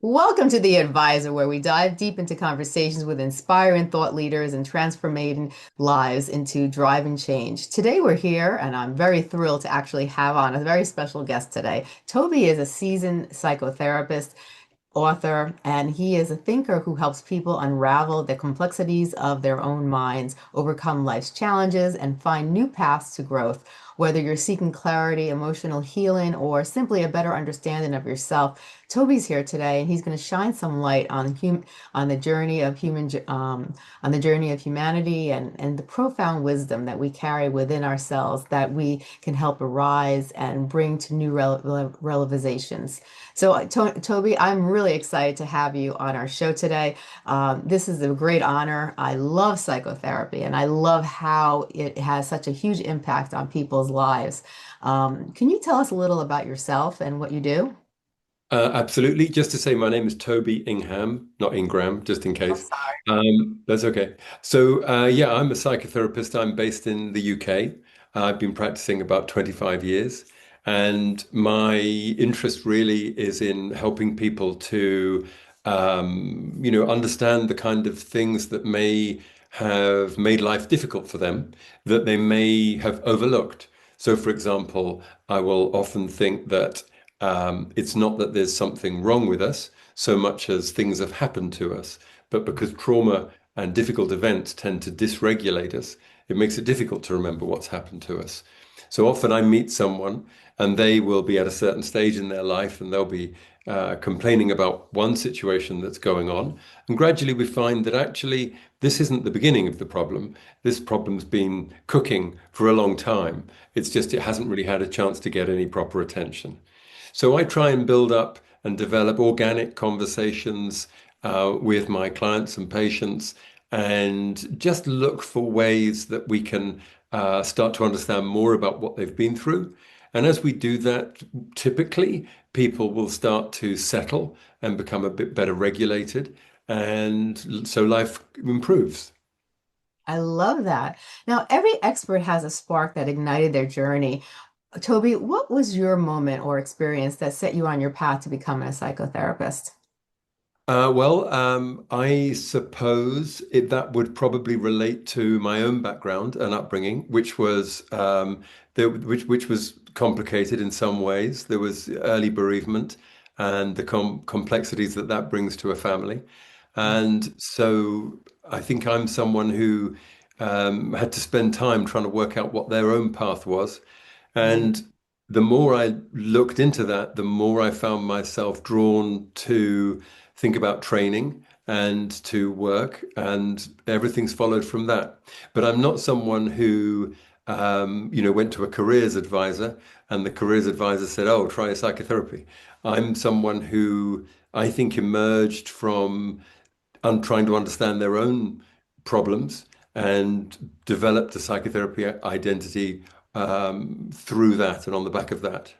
Welcome to The Advisor, where we dive deep into conversations with inspiring thought leaders and transforming lives into driving change. Today, we're here, and I'm very thrilled to actually have on a very special guest today. Toby is a seasoned psychotherapist, author, and he is a thinker who helps people unravel the complexities of their own minds, overcome life's challenges, and find new paths to growth. Whether you're seeking clarity, emotional healing, or simply a better understanding of yourself, Toby's here today, and he's going to shine some light on on the journey of on the journey of humanity and the profound wisdom that we carry within ourselves that we can help arise and bring to new realizations. So, Toby, I'm really excited to have you on our show today. This is a great honor. I love psychotherapy and I love how it has such a huge impact on people's lives. Can you tell us a little about yourself and what you do? Absolutely. Just to say, my name is Toby Ingham, not Ingram, just in Oh, case. sorry. That's okay. Yeah, I'm a psychotherapist. I'm based in the UK. I've been practicing about 25 years, and my interest really is in helping people to, understand the kind of things that may have made life difficult for them, that they may have overlooked. So, for example, I will often think that. It's not that there's something wrong with us so much as things have happened to us, but because trauma and difficult events tend to dysregulate us, it makes it difficult to remember what's happened to us. So often I meet someone and they will be at a certain stage in their life and they'll be complaining about one situation that's going on. And gradually we find that actually this isn't the beginning of the problem. This problem's been cooking for a long time. It's just it hasn't really had a chance to get any proper attention. So I try and build up and develop organic conversations with my clients and patients and just look for ways that we can start to understand more about what they've been through. And as we do that, typically people will start to settle and become a bit better regulated. And so life improves. I love that. Now, every expert has a spark that ignited their journey. Toby, what was your moment or experience that set you on your path to becoming a psychotherapist? I suppose that would probably relate to my own background and upbringing, which was which was complicated in some ways. There was early bereavement and the complexities that that brings to a family, and so I think I'm someone who had to spend time trying to work out what their own path was, Mm. and the more I looked into that, the more I found myself drawn to think about training and to work, and everything's followed from that. But I'm not someone who, went to a careers advisor and the careers advisor said, "Oh, try psychotherapy." I'm someone who I think emerged from trying to understand their own problems and developed a psychotherapy identity through that and on the back of that.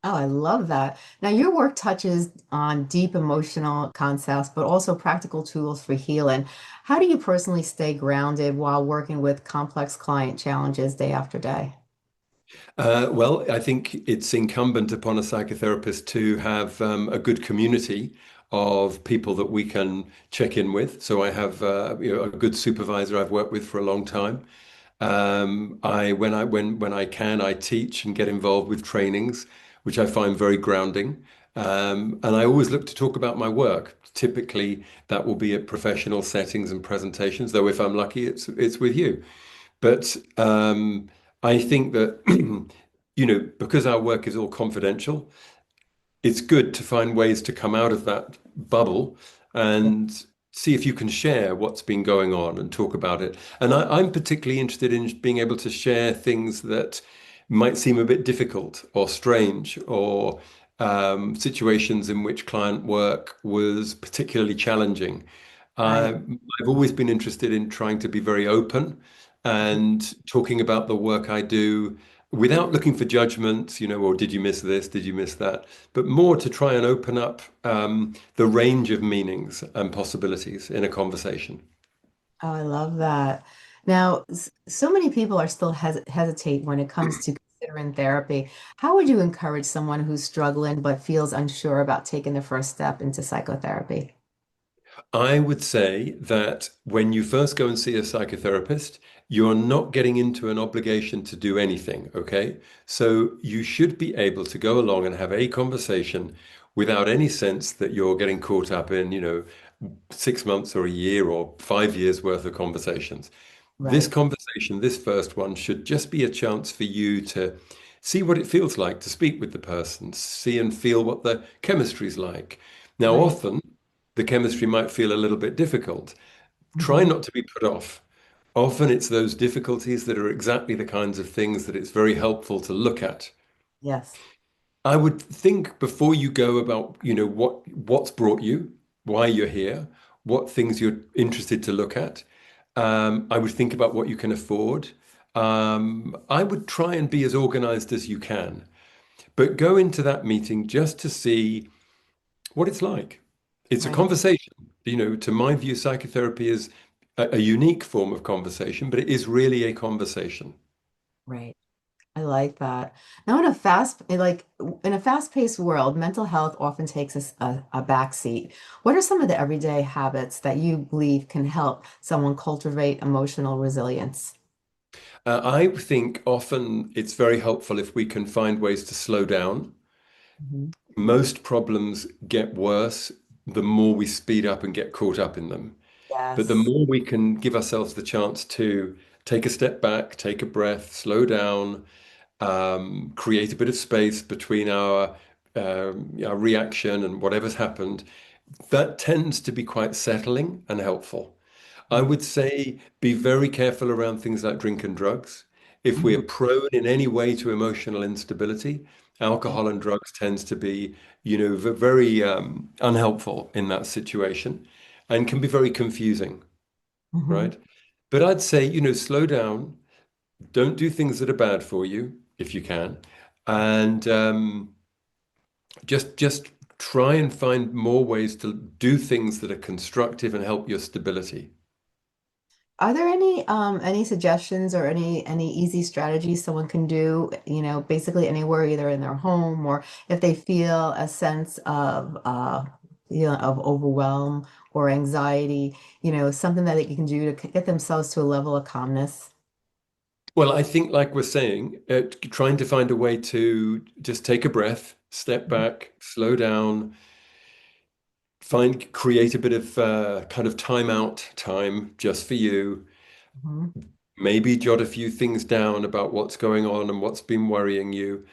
Oh, I love that. Now, your work touches on deep emotional concepts, but also practical tools for healing. How do you personally stay grounded while working with complex client challenges day after day? I think it's incumbent upon a psychotherapist to have a good community of people that we can check in with. So I have a good supervisor I've worked with for a long time. When I can, I teach and get involved with trainings, which I find very grounding. And I always look to talk about my work. Typically, that will be at professional settings and presentations, though if I'm lucky, it's with you. But I think that, because our work is all confidential, it's good to find ways to come out of that bubble and see if you can share what's been going on and talk about it. And I'm particularly interested in being able to share things that might seem a bit difficult or strange or situations in which client work was particularly challenging. Right. I've always been interested in trying to be very open and talking about the work I do without looking for judgment, or did you miss this? Did you miss that? But more to try and open up the range of meanings and possibilities in a conversation. Oh, I love that. Now, so many people are still hesitate when it comes to considering therapy, how would you encourage someone who's struggling but feels unsure about taking the first step into psychotherapy? I would say that when you first go and see a psychotherapist, you're not getting into an obligation to do anything, okay? So you should be able to go along and have a conversation without any sense that you're getting caught up in, 6 months or a year or 5 years worth of conversations. This Right, conversation, this first one, should just be a chance for you to see what it feels like to speak with the person, see and feel what the chemistry's like. Now, right. often the chemistry might feel a little bit difficult. Try Hmm. not to be put off. Often it's those difficulties that are exactly the kinds of things that it's very helpful to look at. Yes. I would think before you go about, what's brought you, why you're here, what things you're interested to look at. I would think about what you can afford. I would try and be as organized as you can, but go into that meeting just to see what it's like. It's a Right, conversation. To my view, psychotherapy is a unique form of conversation, but it is really a conversation. right. I like that. Now, in a fast-paced world, mental health often takes a back seat. What are some of the everyday habits that you believe can help someone cultivate emotional resilience? I think often it's very helpful if we can find ways to slow down. Mhm. Most problems get worse the more we speed up and get caught up in them. But the Yes. more we can give ourselves the chance to take a step back, take a breath, slow down, create a bit of space between our reaction and whatever's happened, that tends to be quite settling and helpful. I Right. would say be very careful around things like drink and drugs. If we're Mhm. prone in any way to emotional instability, Yeah. alcohol and drugs tends to be, very unhelpful in that situation and can be very confusing, Hmm. right? But I'd say, slow down, don't do things that are bad for you if you can, and just try and find more ways to do things that are constructive and help your stability. Are there any suggestions or any easy strategies someone can do, basically anywhere, either in their home or if they feel a sense of of overwhelm or anxiety, something that they can do to get themselves to a level of calmness? Well, I think, like we're saying, trying to find a way to just take a breath, step back, slow down, create a bit of kind of time just for you. Mhm. Maybe jot a few things down about what's going on and what's been worrying you.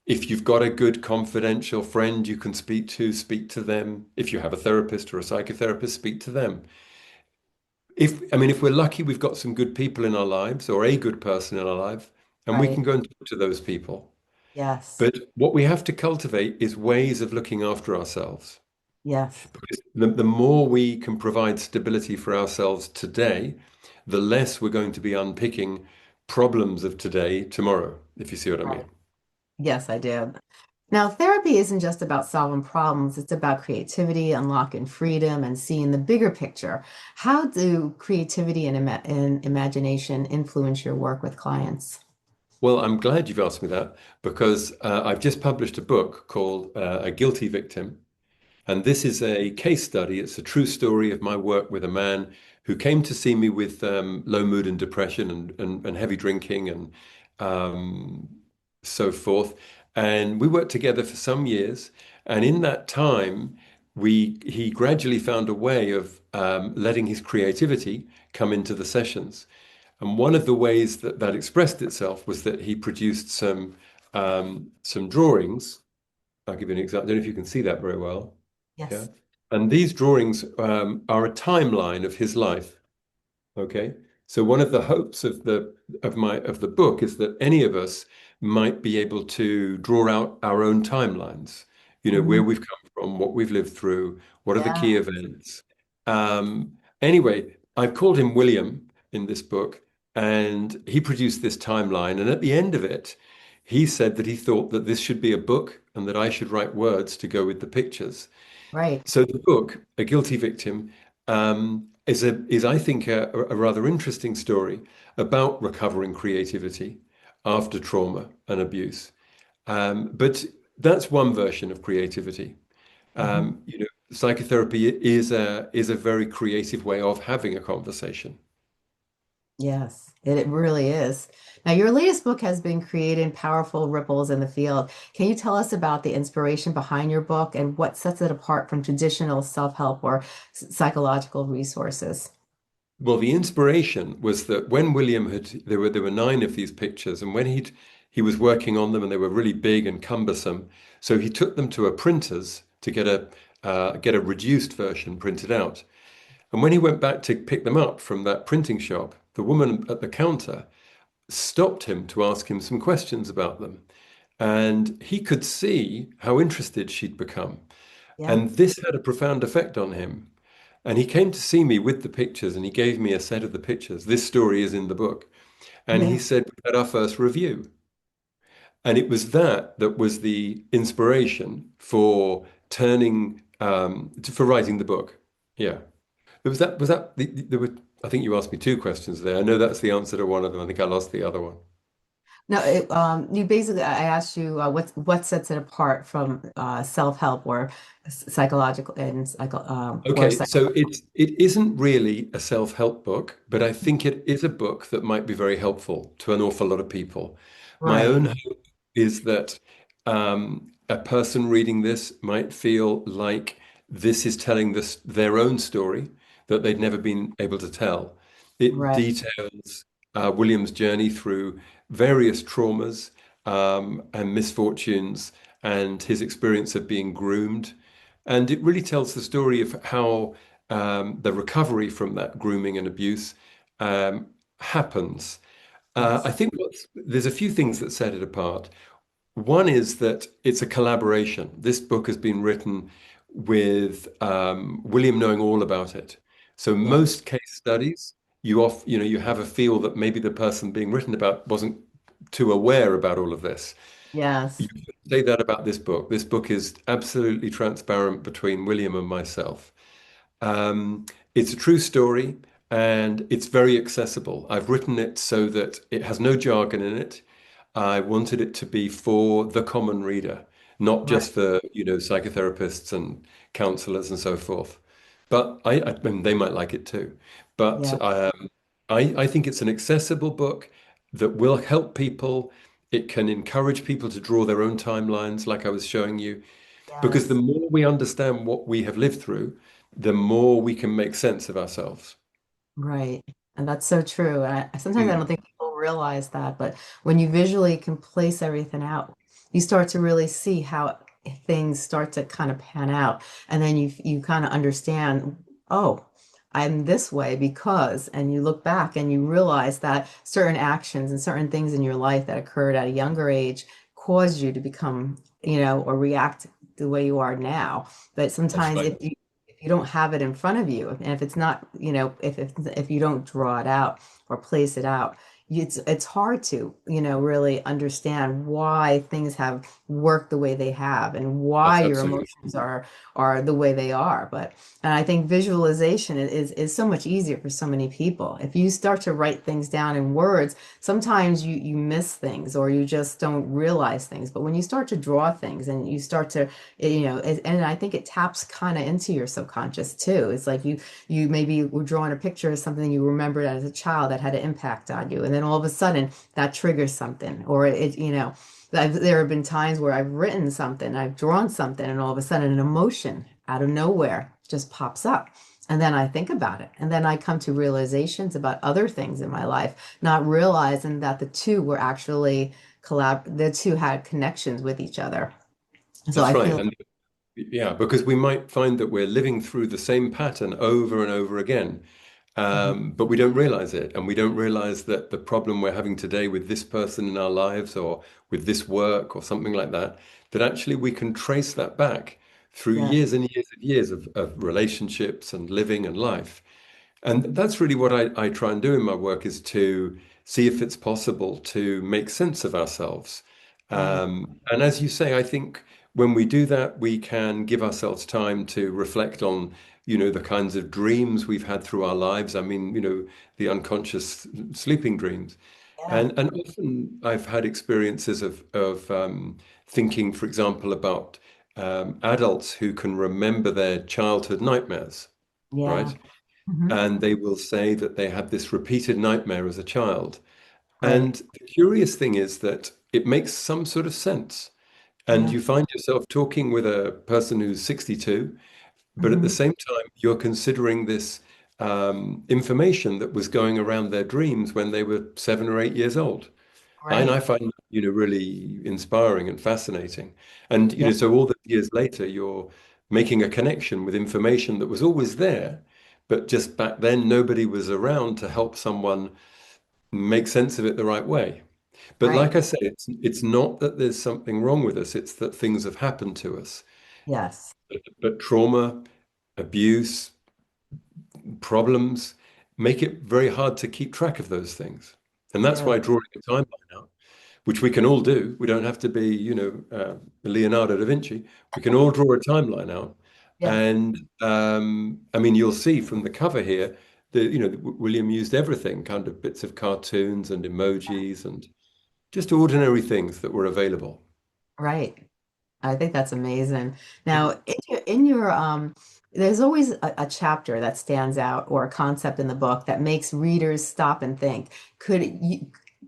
If you've got a good confidential friend you can speak to them. If you have a therapist or a psychotherapist, speak to them. If we're lucky, we've got some good people in our lives or a good person in our life, and we can Right. go and talk to those people. Yes. But what we have to cultivate is ways of looking after ourselves. Yes. Because the more we can provide stability for ourselves today, the less we're going to be unpicking problems of today tomorrow, if you see what I Right. mean. Yes, I do. Now, therapy isn't just about solving problems, it's about creativity, unlocking freedom, and seeing the bigger picture. How do creativity and imagination influence your work with clients? Well, I'm glad you've asked me that because I've just published a book called A Guilty Victim. And this is a case study. It's a true story of my work with a man who came to see me with low mood and depression and heavy drinking and um, so forth. And we worked together for some years. And in that time, he gradually found a way of letting his creativity come into the sessions. And one of the ways that that expressed itself was that he produced some drawings. I'll give you an example. I don't know if you can see that very well. Yeah. Yes. And these drawings are a timeline of his life. Okay. So one of the hopes of the book is that any of us might be able to draw out our own timelines, where Hmm. we've come from, what we've lived through, what are the Yeah. key events. Anyway, I've called him William in this book, and he produced this timeline. And at the end of it, he said that he thought that this should be a book and that I should write words to go with the pictures. Right. So the book, A Guilty Victim, is I think a rather interesting story about recovering creativity, after trauma and abuse. But that's one version of creativity. Hmm. Psychotherapy is a very creative way of having a conversation. Yes, it really is. Now, your latest book has been creating powerful ripples in the field. Can you tell us about the inspiration behind your book and what sets it apart from traditional self-help or psychological resources? Well, the inspiration was that when William had there were nine of these pictures, and when he was working on them, and they were really big and cumbersome, so he took them to a printer's to get a reduced version printed out. And when he went back to pick them up from that printing shop, the woman at the counter stopped him to ask him some questions about them. And he could see how interested she'd become. Yeah. And this had a profound effect on him. And he came to see me with the pictures and he gave me a set of the pictures. This story is in the book. And he Yeah. said, we had our first review. And it was that was the inspiration for for writing the book. Yeah. There were, I think you asked me two questions there. I know that's the answer to one of them. I think I lost the other one. No, you basically, I asked you what sets it apart from self-help or psychological and or Okay, so psychological. it isn't really a self-help book, but I think it is a book that might be very helpful to an awful lot of people. My Right, own hope is that a person reading this might feel like this is telling their own story that they'd never been able to tell. It right. details William's journey through various traumas and misfortunes and his experience of being groomed. And it really tells the story of how the recovery from that grooming and abuse um, happens. I Yes, think there's a few things that set it apart. One is that it's a collaboration. This book has been written with William knowing all about it. So yeah, most case studies, you have a feel that maybe the person being written about wasn't too aware about all of this. You yes, can say that about this book. This book is absolutely transparent between William and myself. It's a true story and it's very accessible. I've written it so that it has no jargon in it. I wanted it to be for the common reader, not right. just for, psychotherapists and counselors and so forth. But I mean, they might like it too. But Yeah, I think it's an accessible book that will help people. It can encourage people to draw their own timelines, like I was showing you. Because the yes. more we understand what we have lived through, the more we can make sense of ourselves. Right. And that's so true. And sometimes I Mm, don't think people realize that, but when you visually can place everything out, you start to really see how things start to kind of pan out. And then you kind of understand, oh, I'm this way because, and you look back and you realize that certain actions and certain things in your life that occurred at a younger age caused you to become, or react the way you are now. But that's sometimes right. if you don't have it in front of you, and if it's not, if you don't draw it out or place it out, it's hard to, really understand why things have worked the way they have and why That's your absolutely emotions are the way they are. And I think visualization is so much easier for so many people. If you start to write things down in words, sometimes you miss things or you just don't realize things. But when you start to draw things and you start to and I think it taps kind of into your subconscious too. It's like you maybe were drawing a picture of something you remembered as a child that had an impact on you, and then all of a sudden that triggers something, or there have been times where I've written something, I've drawn something, and all of a sudden an emotion out of nowhere just pops up. And then I think about it. And then I come to realizations about other things in my life, not realizing that the two were actually the two had connections with each other. So that's I right. feel, And yeah, because we might find that we're living through the same pattern over and over again, Mhm. but we don't realize it. And we don't realize that the problem we're having today with this person in our lives or with this work or something like that, that actually we can trace that back through Yeah, years and years of relationships and living and life. And that's really what I try and do in my work is to see if it's possible to make sense of ourselves. right. And as you say, I think when we do that, we can give ourselves time to reflect on, the kinds of dreams we've had through our lives. I mean, the unconscious sleeping dreams. Yeah. And often I've had experiences of thinking, for example, about adults who can remember their childhood nightmares, Yeah. right? Hmm. And they will say that they had this repeated nightmare as a child. And Right. the curious thing is that it makes some sort of sense. And Yeah. you find yourself talking with a person who's 62, but at the Hmm. same time, you're considering this information that was going around their dreams when they were 7 or 8 years old. And I Right. find, really inspiring and fascinating. And, Yeah. so all the years later, you're making a connection with information that was always there, but just back then, nobody was around to help someone make sense of it the right way. But Right. like I say, it's not that there's something wrong with us, it's that things have happened to us. Yes. But trauma, abuse, problems make it very hard to keep track of those things. And They that's do. why drawing a timeline out, which we can all do, we don't have to be, Leonardo da Vinci. We can all draw a timeline out. Yeah. And I mean, you'll see from the cover here that, William used everything, kind of bits of cartoons and emojis and just ordinary things that were available. Right. I think that's amazing. Now, there's always a chapter that stands out or a concept in the book that makes readers stop and think,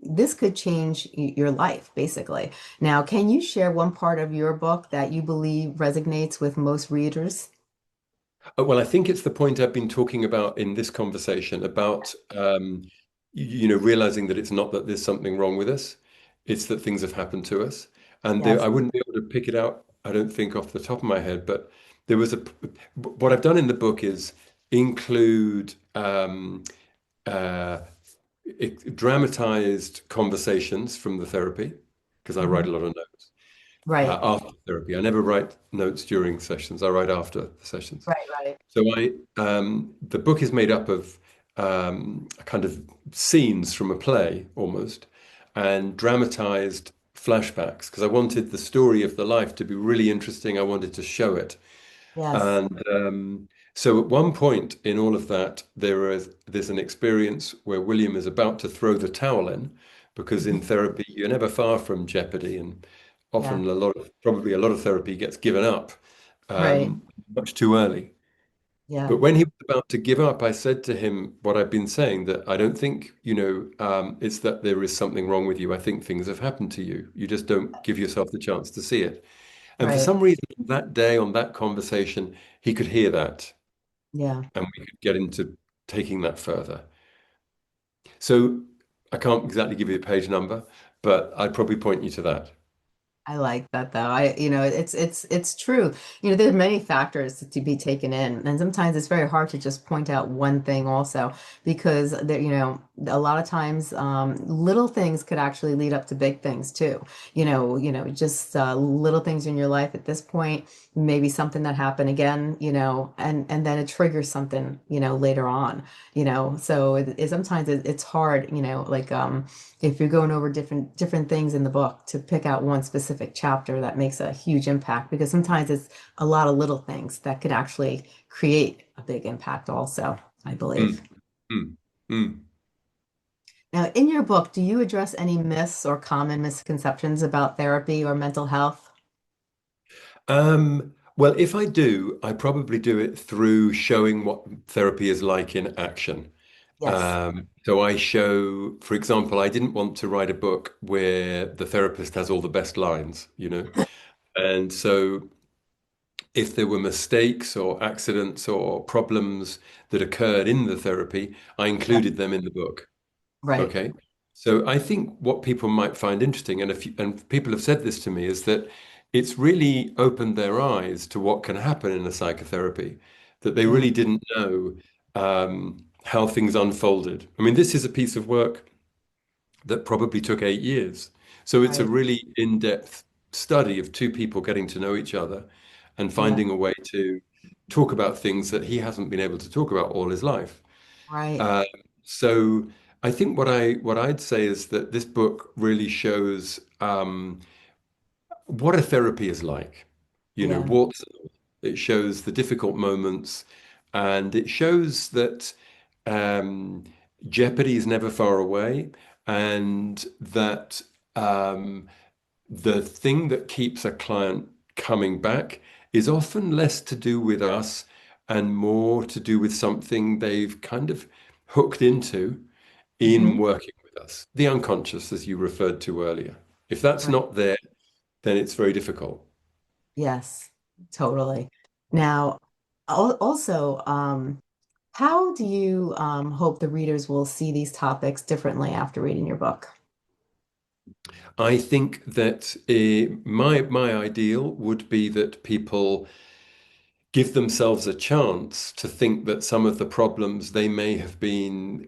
this could change your life, basically. Now, can you share one part of your book that you believe resonates with most readers? Well, I think it's the point I've been talking about in this conversation about, realizing that it's not that there's something wrong with us, it's that things have happened to us. And I Yes. wouldn't be able to pick it out, I don't think, off the top of my head, but there was what I've done in the book is include uh, dramatized conversations from the therapy, because I write Mhm. a lot of notes Right. after therapy. I never write notes during sessions, I write after the sessions. Right. Right. So the book is made up of kind of scenes from a play almost, and dramatized flashbacks because I wanted the story of the life to be really interesting. I wanted to show it, Yes. and so at one point in all of that, there's an experience where William is about to throw the towel in because in Mhm. therapy you're never far from jeopardy, and Yeah. often probably a lot of therapy gets given up Right. much too early. Yeah. But when he was about to give up, I said to him what I've been saying, that I don't think, it's that there is something wrong with you. I think things have happened to you. You just don't give yourself the chance to see it. And for Right. some reason, that day on that conversation, he could hear that Yeah. and we could get into taking that further. So I can't exactly give you a page number, but I'd probably point you to that. I like that though. It's true. There's many factors to be taken in, and sometimes it's very hard to just point out one thing also because a lot of times little things could actually lead up to big things too. Just little things in your life at this point, maybe something that happened again, and then it triggers something, later on, So sometimes it's hard, like if you're going over different things in the book to pick out one specific chapter that makes a huge impact because sometimes it's a lot of little things that could actually create a big impact also, I believe. Mm, mm, mm. Now, in your book, do you address any myths or common misconceptions about therapy or mental health? Well, if I do, I probably do it through showing what therapy is like in action. Yes. So I show, for example, I didn't want to write a book where the therapist has all the best lines. And so if there were mistakes or accidents or problems that occurred in the therapy, I Yeah. included them in the book. Right. Okay. So I think what people might find interesting, and people have said this to me, is that it's really opened their eyes to what can happen in a psychotherapy, that they Yeah. really didn't know how things unfolded. I mean, this is a piece of work that probably took 8 years. So it's a Right. really in-depth study of two people getting to know each other and Yeah. finding a way to talk about things that he hasn't been able to talk about all his life. Right. Uh, so I think what I'd say is that this book really shows what a therapy is like. Yeah. What it shows the difficult moments, and it shows that um, jeopardy is never far away, and that the thing that keeps a client coming back is often less to do with us and more to do with something they've kind of hooked into in Hmm. working with us. The unconscious, as you referred to earlier. If that's Right. not there, then it's very difficult. Yes, totally. Now, also, how do you hope the readers will see these topics differently after reading your book? I think that my ideal would be that people give themselves a chance to think that some of the problems they may have been,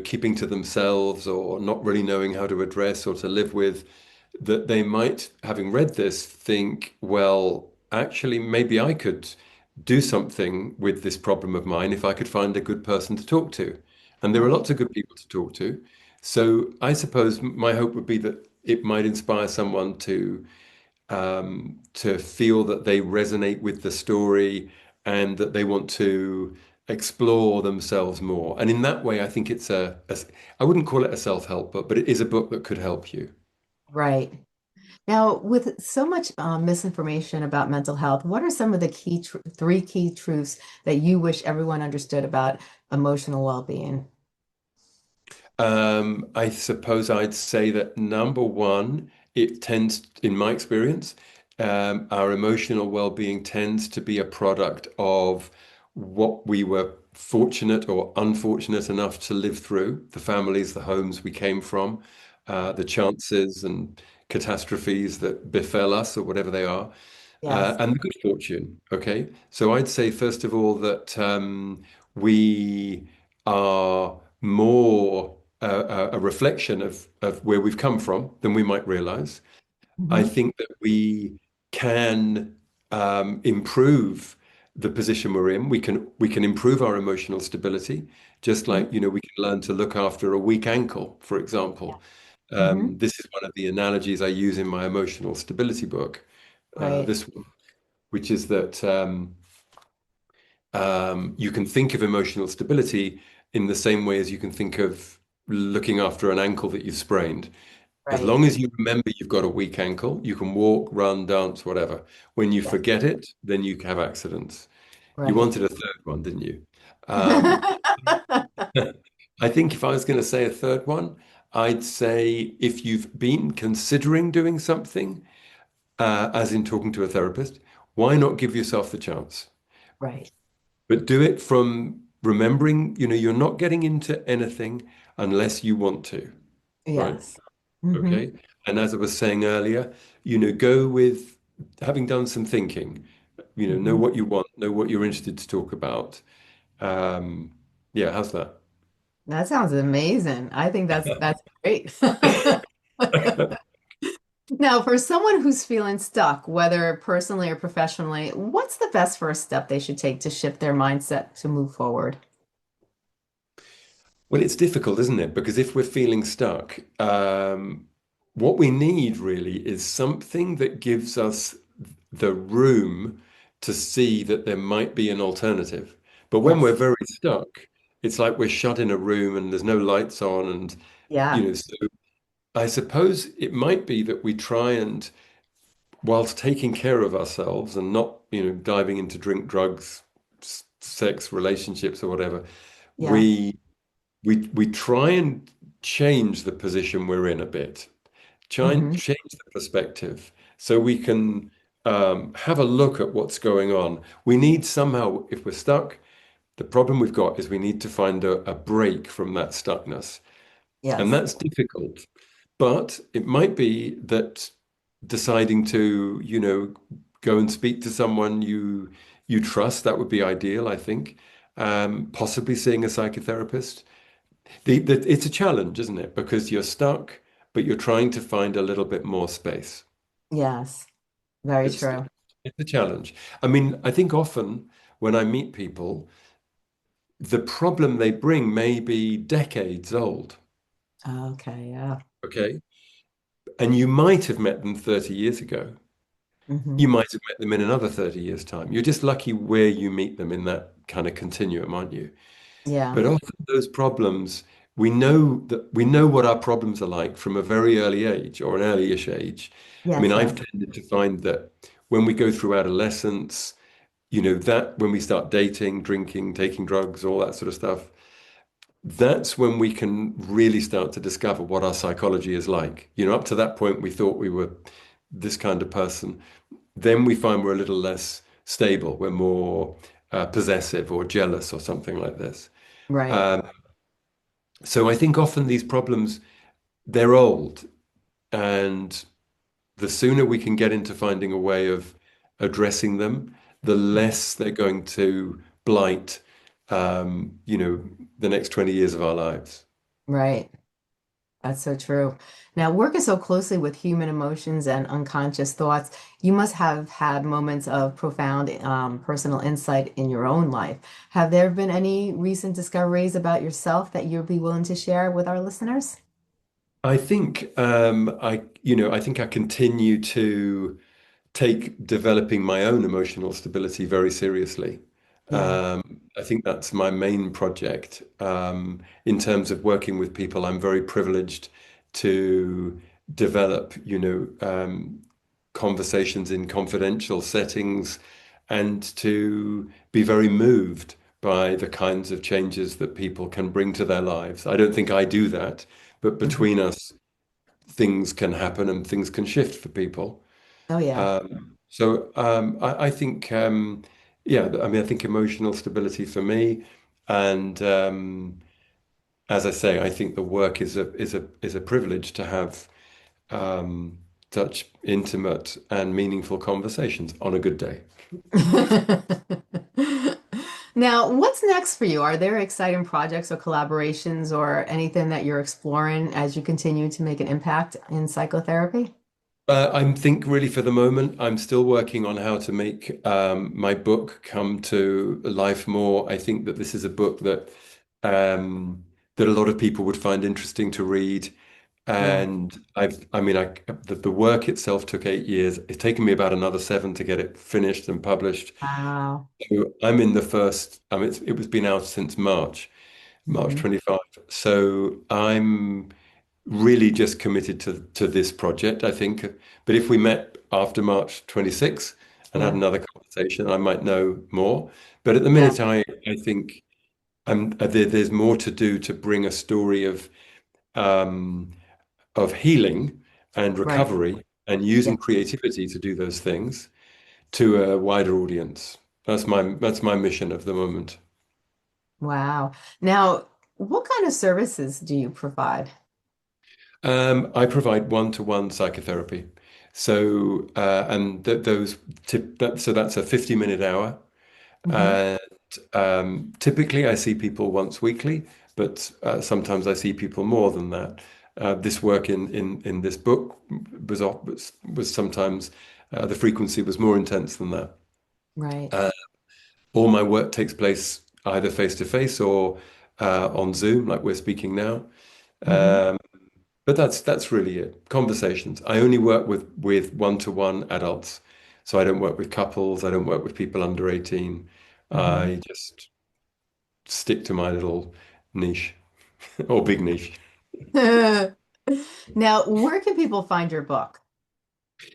keeping to themselves or not really knowing how to address or to live with, that they might, having read this, think, well, actually, maybe I could do something with this problem of mine if I could find a good person to talk to. And there are Right. lots of good people to talk to. So I suppose my hope would be that it might inspire someone to feel that they resonate with the story and that they want to explore themselves more. And in that way, I think I wouldn't call it a self-help book, but it is a book that could help you. Right. Now, with so much misinformation about mental health, what are some of the three key truths that you wish everyone understood about emotional well-being? I suppose I'd say that number one, it tends, in my experience, our emotional well-being tends to be a product of what we were fortunate or unfortunate enough to live through, the families, the homes we came from, the chances and catastrophes that befell us or whatever they are, Yes. and the good fortune. Okay, so I'd say first of all that we are more a reflection of where we've come from than we might realize. I Hmm. think that we can improve the position we're in. We can improve our emotional stability, just Hmm. like we can learn to look after a weak ankle, for example. Hmm. This is one of the analogies I use in my emotional stability book. Right. This one, which is that you can think of emotional stability in the same way as you can think of looking after an ankle that you've sprained. As Right. long as you remember you've got a weak ankle, you can walk, run, dance, whatever. When you Yes. forget it, then you have accidents. You Right. wanted a third one, didn't you? Um, I think if I was going to say a third one, I'd say if you've been considering doing something, as in talking to a therapist, why not give yourself the chance? Right. But do it from remembering, you're not getting into anything unless you want to, right? Yes. Hmm. Okay. And as I was saying earlier, go with having done some thinking, know Hmm. what you want, know what you're interested to talk about. Um, yeah, how's that? That sounds amazing. I think that's great. Now, for someone who's feeling stuck, whether personally or professionally, what's the best first step they should take to shift their mindset to move forward? Well, it's difficult, isn't it? Because if we're feeling stuck, what we need really is something that gives us the room to see that there might be an alternative. But when we're Yes. very stuck, it's like we're shut in a room and there's no lights on. And, Yeah. so I suppose it might be that we try and, whilst taking care of ourselves and not, diving into drink, drugs, sex, relationships, or whatever, Yeah. we we try and change the position we're in a bit, try and Hmm. change the perspective so we can have a look at what's going on. We need somehow, if we're stuck, the problem we've got is we need to find a break from that stuckness. And Yes. that's difficult. But it might be that deciding to, go and speak to someone you trust, that would be ideal, I think. Possibly seeing a psychotherapist. It's a challenge, isn't it? Because you're stuck, but you're trying to find a little bit more space. Yes. Very It's true. it's a challenge. I mean, I think often when I meet people, the problem they bring may be decades old. Okay. Yeah. Okay. And you might have met them 30 years ago. Hmm. You might have met them in another 30 years' time. You're just lucky where you meet them in that kind of continuum, aren't you? Yeah. But often those problems we know what our problems are like from a very early age or an early-ish age. I mean, Yes, I've yes. tended to find that when we go through adolescence, that when we start dating, drinking, taking drugs, all that sort of stuff, that's when we can really start to discover what our psychology is like. Up to that point, we thought we were this kind of person. Then we find we're a little less stable. We're more possessive or jealous or something like this. Right, Um, so I think often these problems, they're old, and the sooner we can get into finding a way of addressing them, the less they're going to blight, the next 20 years of our lives. right. That's so true. Now, working so closely with human emotions and unconscious thoughts, you must have had moments of profound personal insight in your own life. Have there been any recent discoveries about yourself that you'd be willing to share with our listeners? I think I think I continue to take developing my own emotional stability very seriously. Yeah. I think that's my main project. In terms of working with people, I'm very privileged to develop, conversations in confidential settings and to be very moved by the kinds of changes that people can bring to their lives. I don't think I do that, but Mhm. between us, things can happen and things can shift for people. Oh, yeah. I think, yeah, I mean, I think emotional stability for me, and as I say, I think the work is a privilege to have um, such intimate and meaningful conversations on a good day. Now, what's next for you? Are there exciting projects or collaborations or anything that you're exploring as you continue to make an impact in psychotherapy? I think really for the moment, I'm still working on how to make my book come to life more. I think that this is a book um, that a lot of people would find interesting to read. Yeah. And I mean, the work itself took 8 years. It's taken me about another seven to get it finished and published. Wow. So I'm in the first, I mean, it was been out since March Hmm. 25. So I'm really just committed to this project, I think. But if we met after March 26 and had Yeah. another conversation, I might know more. But at the Yeah. minute, I think there's more to do to bring a story um, of healing and Right. recovery and Yeah. using creativity to do those things to a wider audience. That's my mission of the moment. Wow. Now, what kind of services do you provide? I provide one-to-one psychotherapy. So and th those tip that so that's a 50-minute hour. Hmm. And typically I see people once weekly, but sometimes I see people more than that. This work in this book was sometimes the frequency was more intense than that. Right. Uh, all my work takes place either face to face or on Zoom, like we're speaking now. Hmm. Um, but that's really it. Conversations. I only work with one-to-one adults, so I don't work with couples. I don't work with people under 18. Hmm. I just stick to my little niche or big niche. Now, where can people find your book?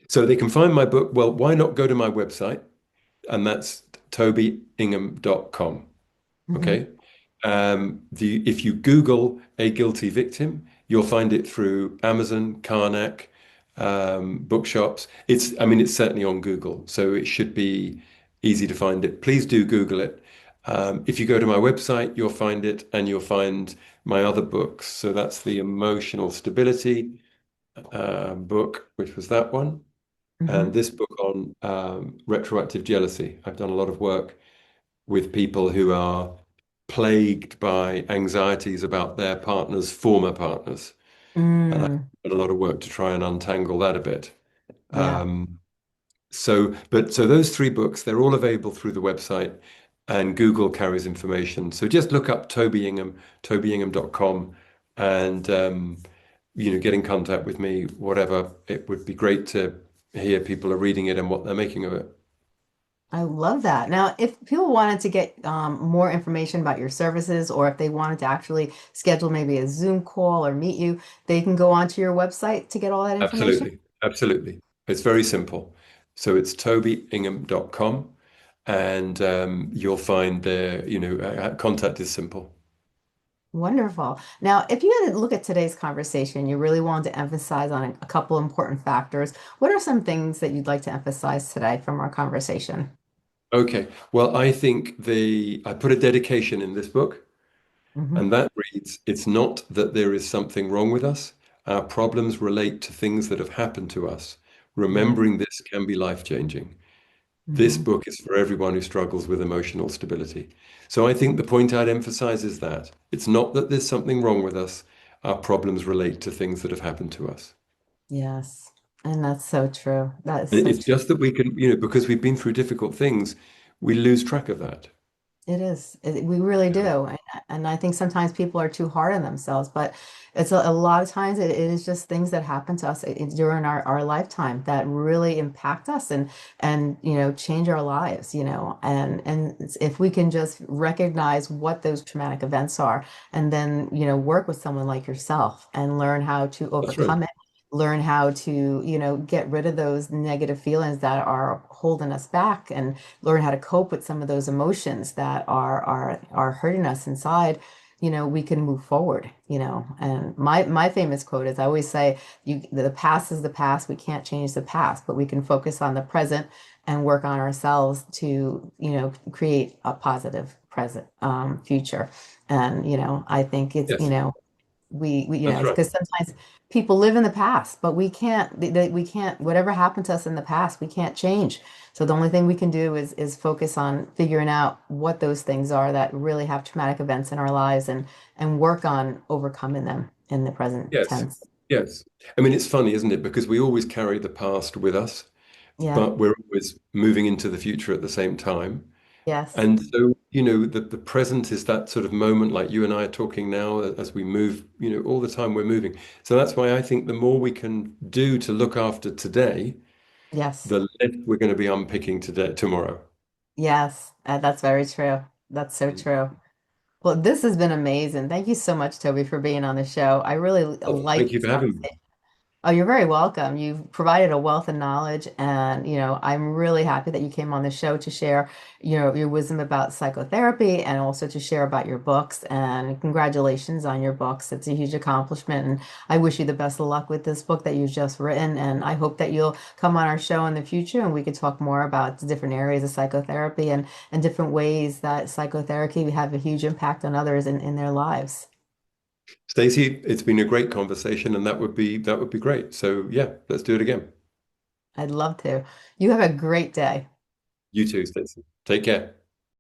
So they can find my book. Well, why not go to my website? And that's tobyingham.com. Hmm. Okay. If you Google a guilty victim, you'll find it through Amazon, Karnak, bookshops. I mean, it's certainly on Google, so it should be easy to find it. Please do Google it. If you go to my website, you'll find it, and you'll find my other books. So that's the emotional stability book, which was that one, and Hmm. this book on retroactive jealousy. I've done a lot of work with people who are plagued by anxieties about their partners, former partners. And I've Mm, done a lot of work to try and untangle that a bit. yeah. Um, so those three books, they're all available through the website, and Google carries information. So just look up Toby Ingham, tobyingham.com, and get in contact with me, whatever. It would be great to hear people are reading it and what they're making of it. I love that. Now, if people wanted to get more information about your services, or if they wanted to actually schedule maybe a Zoom call or meet you, they can go onto your website to get all that information. Absolutely. Absolutely. It's very simple. So it's tobyingham.com, and you'll find there, contact is simple. Wonderful. Now, if you had to look at today's conversation, you really wanted to emphasize on a couple important factors. What are some things that you'd like to emphasize today from our conversation? Okay. Well, I think I put a dedication in this book, Hmm. and that reads, it's not that there is something wrong with us. Our problems relate to things that have happened to us. Yeah. Remembering this can be life-changing. This Hmm. book is for everyone who struggles with emotional stability. So I think the point I'd emphasize is that it's not that there's something wrong with us. Our problems relate to things that have happened to us. Yes. And that's so true. That is so It's true. just that we can, because we've been through difficult things, we lose track of that. It is. We really Yeah. do. And I think sometimes people are too hard on themselves, but it's a lot of times it is just things that happen to us during our lifetime that really impact us and change our lives, and if we can just recognize what those traumatic events are and then, work with someone like yourself and learn how to That's right. overcome it, learn how to, get rid of those negative feelings that are holding us back and learn how to cope with some of those emotions that are hurting us inside, we can move forward, And my famous quote is I always say, the past is the past. We can't change the past, but we can focus on the present and work on ourselves to, create a positive present future. And, I think it's, Yes, we that's right. because sometimes people live in the past, but we can't, whatever happened to us in the past, we can't change. So the only thing we can do is focus on figuring out what those things are that really have traumatic events in our lives and work on overcoming them in the present Yes, tense. yes. I mean, it's funny, isn't it? Because we always carry the past with us, Yeah. but we're always moving into the future at the same time. Yes. And so, the present is that sort of moment like you and I are talking now as we move, all the time we're moving. So that's why I think the more we can do to look after today, Yes. the less we're going to be unpicking today, tomorrow. Yes. That's very true. That's so true. Well, this has been amazing. Thank you so much, Toby, for being on the show. I really Oh, like thank you this for having me. conversation. Oh, you're very welcome. You've provided a wealth of knowledge, and I'm really happy that you came on the show to share, your wisdom about psychotherapy and also to share about your books. And congratulations on your books. It's a huge accomplishment, and I wish you the best of luck with this book that you've just written. And I hope that you'll come on our show in the future and we could talk more about the different areas of psychotherapy and different ways that psychotherapy have a huge impact on others in their lives. Stacey, it's been a great conversation, and that would be great. So yeah, let's do it again. I'd love to. You have a great day. You too, Stacey. Take care.